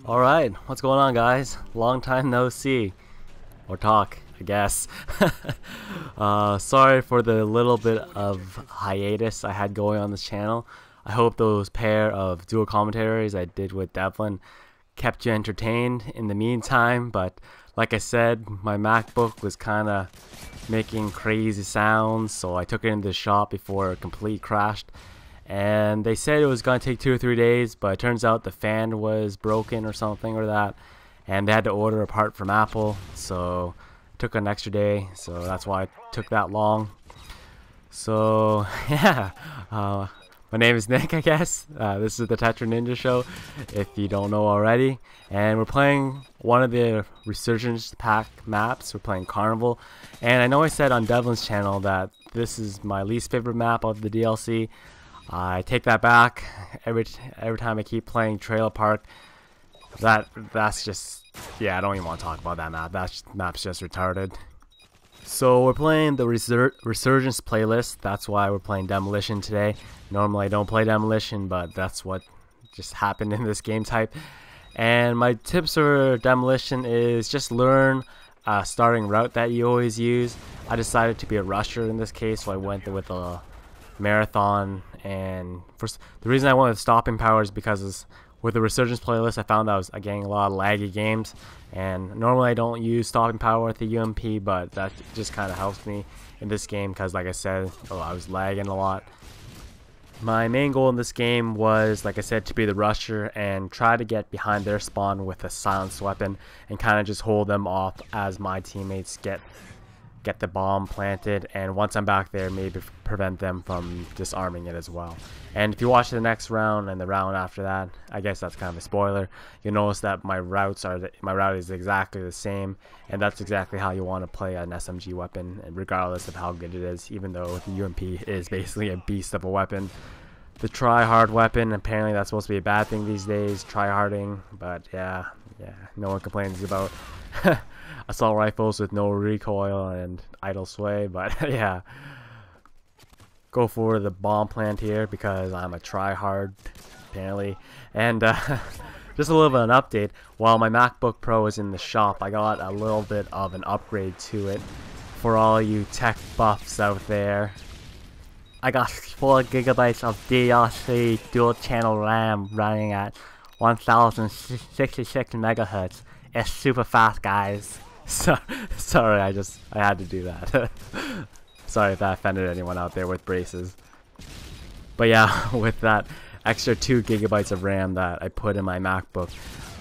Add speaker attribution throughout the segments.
Speaker 1: Alright, what's going on, guys? Long time no see. Or talk, I guess. Sorry for the little bit of hiatus I had going on this channel. I hope those pair of dual commentaries I did with Devlin kept you entertained in the meantime, but like I said, my MacBook was kinda making crazy sounds, so I took it into the shop before it completely crashed. And they said it was going to take 2 or 3 days, but it turns out the fan was broken or something or that, and they had to order a part from Apple, so it took an extra day, so that's why it took that long. So yeah, my name is Nick, I guess. This is the TetraNinja show, if you don't know already, and we're playing one of the Resurgence pack maps. We're playing Carnival, and I know I said on Devlin's channel that this is my least favorite map of the DLC. I take that back. Every time I keep playing Trailer Park, that's just, yeah, I don't even want to talk about that map. That map's just retarded. So we're playing the Resurgence playlist. That's why we're playing Demolition today. Normally I don't play Demolition, but that's what just happened in this game type. And my tips for Demolition is just learn a starting route that you always use. I decided to be a rusher in this case, so I went with a marathon. And first, the reason I went with stopping power is because with the Resurgence playlist I found I was getting a lot of laggy games, and normally I don't use stopping power with the UMP, but that just kind of helps me in this game because, like I said, I was lagging a lot. My main goal in this game was, like I said, to be the rusher and try to get behind their spawn with a silenced weapon and kind of just hold them off as my teammates get the bomb planted, and once I'm back there, maybe prevent them from disarming it as well. And if you watch the next round and the round after that, I guess that's kind of a spoiler, you'll notice that my route is exactly the same, and that's exactly how you want to play an SMG weapon, and regardless of how good it is, even though the UMP is basically a beast of a weapon. The try-hard weapon, apparently that's supposed to be a bad thing these days, try-harding, but yeah, no one complains about assault rifles with no recoil and idle sway, but yeah, go for the bomb plant here because I'm a try-hard apparently. And just a little bit of an update, while my MacBook Pro is in the shop, I got a little bit of an upgrade to it for all you tech buffs out there. I got 4 GB of DLC dual channel RAM running at 1066 megahertz. It's super fast, guys. Sorry, I had to do that. Sorry if that offended anyone out there with braces. But yeah, with that extra 2 GB of RAM that I put in my MacBook,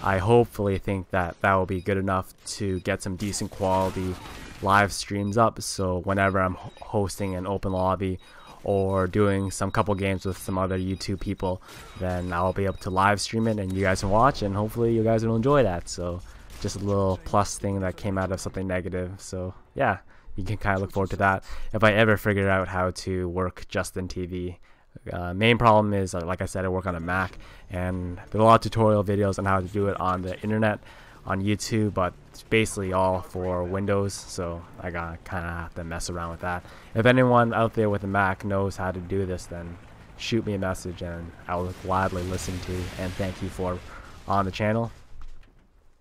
Speaker 1: I hopefully think that will be good enough to get some decent quality live streams up. So whenever I'm hosting an open lobby or doing some couple games with some other YouTube people, then I'll be able to live stream it and you guys can watch, and hopefully you guys will enjoy that. So just a little plus thing that came out of something negative. So yeah, you can kind of look forward to that if I ever figure out how to work Justin TV. Main problem is, like I said, I work on a Mac, and there are a lot of tutorial videos on how to do it on the internet on YouTube, but it's basically all for Windows, so I gotta kind of have to mess around with that. If anyone out there with a Mac knows how to do this, then shoot me a message and I will gladly listen to and thank you for on the channel.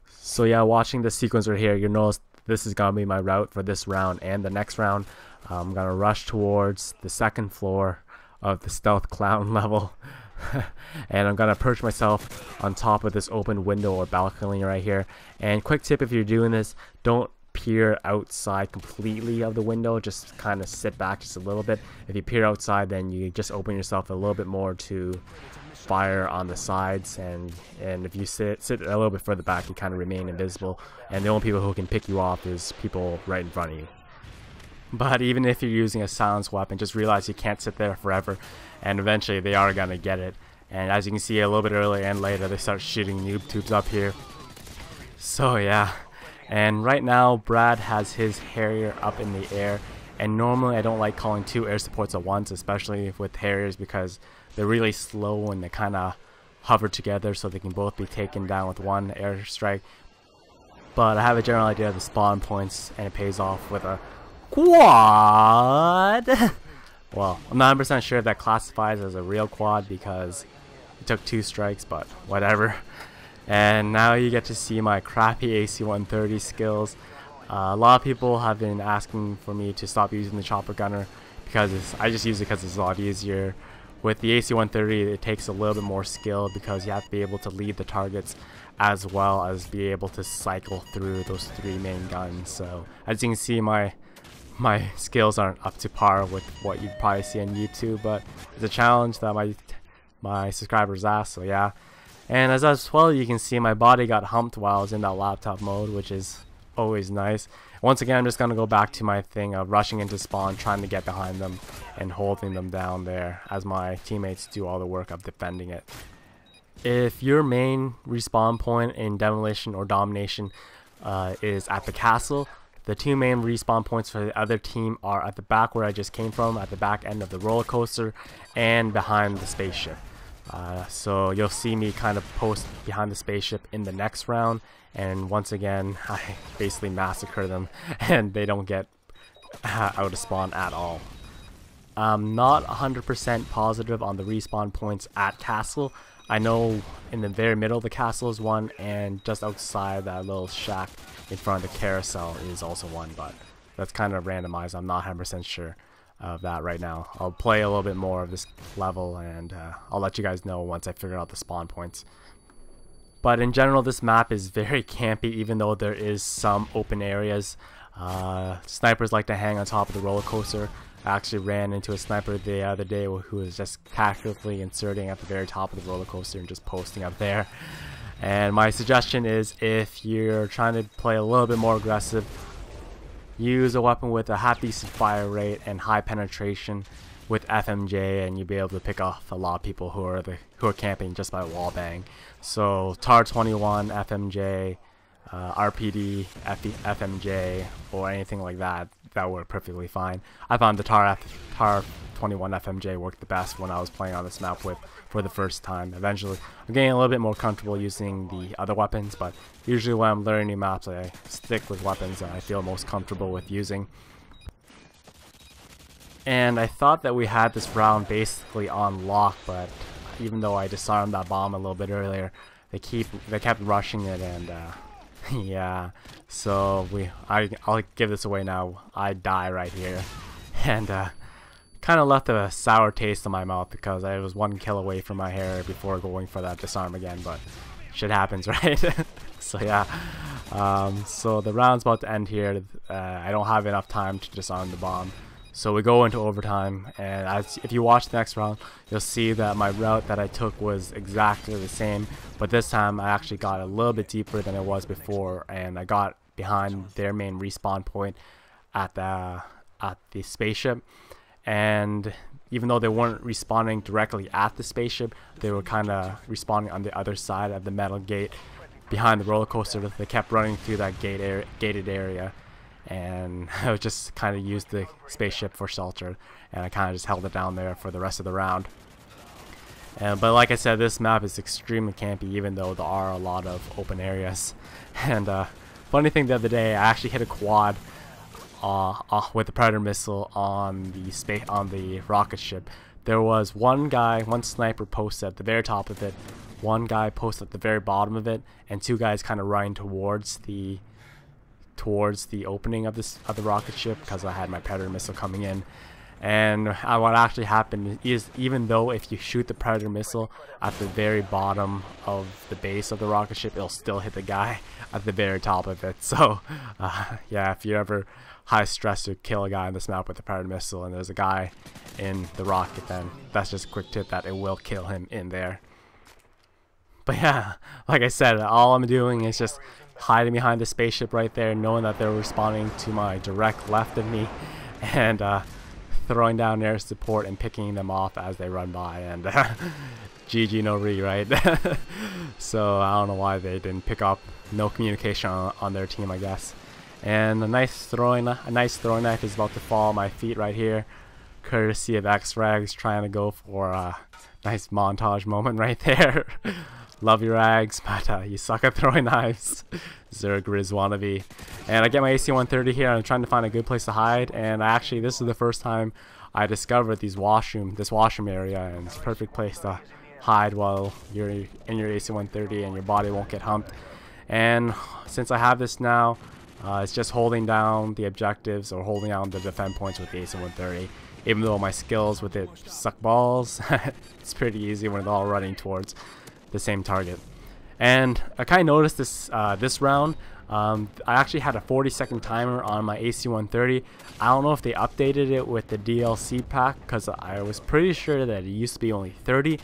Speaker 1: So yeah, watching this sequence right here, you'll notice this is gonna be my route for this round and the next round. I'm gonna rush towards the 2nd floor of the stealth clown level. And I'm gonna perch myself on top of this open window or balcony right here. And quick tip, if you're doing this, don't peer outside completely of the window, just kind of sit back just a little bit. If you peer outside, then you just open yourself a little bit more to fire on the sides, and if you sit a little bit further back, you kind of remain invisible, and the only people who can pick you off is people right in front of you. But even if you're using a silenced weapon, just realize you can't sit there forever, and eventually they are gonna get it. And as you can see, a little bit earlier and later, they start shooting noob tubes up here. So yeah, and right now Brad has his Harrier up in the air, and normally I don't like calling 2 air supports at once, especially with Harriers, because they're really slow and they kind of hover together, so they can both be taken down with 1 airstrike. But I have a general idea of the spawn points, and it pays off with a quad. Well, I'm not 100% sure if that classifies as a real quad because it took 2 strikes, but whatever. And now you get to see my crappy AC-130 skills. A lot of people have been asking for me to stop using the chopper gunner because I just use it because it's a lot easier. With the AC-130, it takes a little bit more skill because you have to be able to lead the targets as well as be able to cycle through those 3 main guns. So as you can see, my skills aren't up to par with what you'd probably see on YouTube, but it's a challenge that my subscribers asked, so yeah. And as well, you can see my body got humped while I was in that laptop mode, which is always nice. Once again, I'm just going to go back to my thing of rushing into spawn, trying to get behind them and holding them down there as my teammates do all the work of defending it. If your main respawn point in demolition or domination is at the castle, the 2 main respawn points for the other team are at the back where I just came from, at the back end of the roller coaster, and behind the spaceship. So you'll see me kind of post behind the spaceship in the next round, and once again I basically massacre them and they don't get out of spawn at all. I'm not 100% positive on the respawn points at castle. I know in the very middle of the castle is one, and just outside that little shack in front of the carousel is also one, but that's kind of randomized. I'm not 100% sure of that right now. I'll play a little bit more of this level, and I'll let you guys know once I figure out the spawn points. But in general, this map is very campy, even though there is some open areas. Snipers like to hang on top of the roller coaster. I actually ran into a sniper the other day who was just tactically inserting at the very top of the roller coaster and just posting up there. And my suggestion is, if you're trying to play a little bit more aggressive, use a weapon with a half decent fire rate and high penetration with FMJ, and you'll be able to pick off a lot of people who are camping just by wall bang. So TAR 21, FMJ, RPD, FMJ, or anything like that, that worked perfectly fine. I found the TAR 21 FMJ worked the best when I was playing on this map for the first time. Eventually, I'm getting a little bit more comfortable using the other weapons, but usually when I'm learning new maps, I stick with weapons that I feel most comfortable with using. And I thought that we had this round basically on lock, but even though I disarmed that bomb a little bit earlier, they kept rushing it, and yeah, so I'll give this away now. I die right here, and kind of left a sour taste in my mouth because I was 1 kill away from my hair before going for that disarm again, but shit happens, right? So yeah, so the round's about to end here. I don't have enough time to disarm the bomb, so we go into overtime, and if you watch the next round, you'll see that my route that I took was exactly the same, but this time I actually got a little bit deeper than it was before, and I got behind their main respawn point at the spaceship. And even though they weren't respawning directly at the spaceship, they were kind of respawning on the other side of the metal gate behind the roller coaster. They kept running through that gated area, and I would just kind of used the spaceship for shelter, and I kind of just held it down there for the rest of the round. But like I said, this map is extremely campy, even though there are a lot of open areas. And funny thing, the other day I actually hit a quad with the Predator missile on the rocket ship. There was one sniper posted at the very top of it, one guy posted at the very bottom of it, and 2 guys kind of running towards the opening of the rocket ship because I had my Predator missile coming in. And what actually happened is, even though if you shoot the Predator missile at the very bottom of the base of the rocket ship, it'll still hit the guy at the very top of it. So yeah, if you're ever high stress to kill a guy on this map with a Predator missile and there's a guy in the rocket, then that's just a quick tip that it will kill him in there. But yeah, like I said, all I'm doing is just hiding behind the spaceship right there, knowing that they're responding to my direct left of me, and throwing down air support and picking them off as they run by, and GG no re, right? So I don't know why they didn't pick up. No communication on their team, I guess. And a nice throwing knife is about to fall at my feet right here, courtesy of X-Rags, trying to go for a nice montage moment right there. Love your Rags, but you suck at throwing knives. Zerg Grizz wannabe. And I get my AC-130 here, and I'm trying to find a good place to hide, and this is the first time I discovered this washroom area, and it's a perfect place to hide while you're in your AC-130 and your body won't get humped. And since I have this now, it's just holding down the objectives or holding down the defend points with the AC-130. Even though my skills with it suck balls, it's pretty easy when they're all running towards the same target. And I kind of noticed this this round. I actually had a 40-second timer on my AC-130. I don't know if they updated it with the DLC pack, because I was pretty sure that it used to be only 30,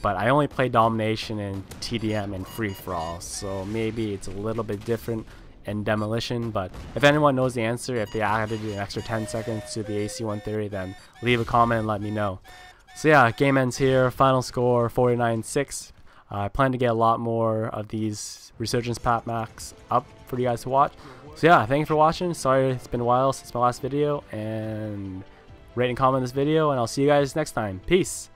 Speaker 1: but I only play Domination and TDM and Free-for-all, so maybe it's a little bit different in Demolition. But if anyone knows the answer, if they added an extra 10 seconds to the AC-130, then leave a comment and let me know. So yeah, game ends here. Final score 49-6. I plan to get a lot more of these Resurgence Pat Max up for you guys to watch. So yeah, thank you for watching. Sorry it's been a while since my last video, and rate and comment this video, and I'll see you guys next time. Peace.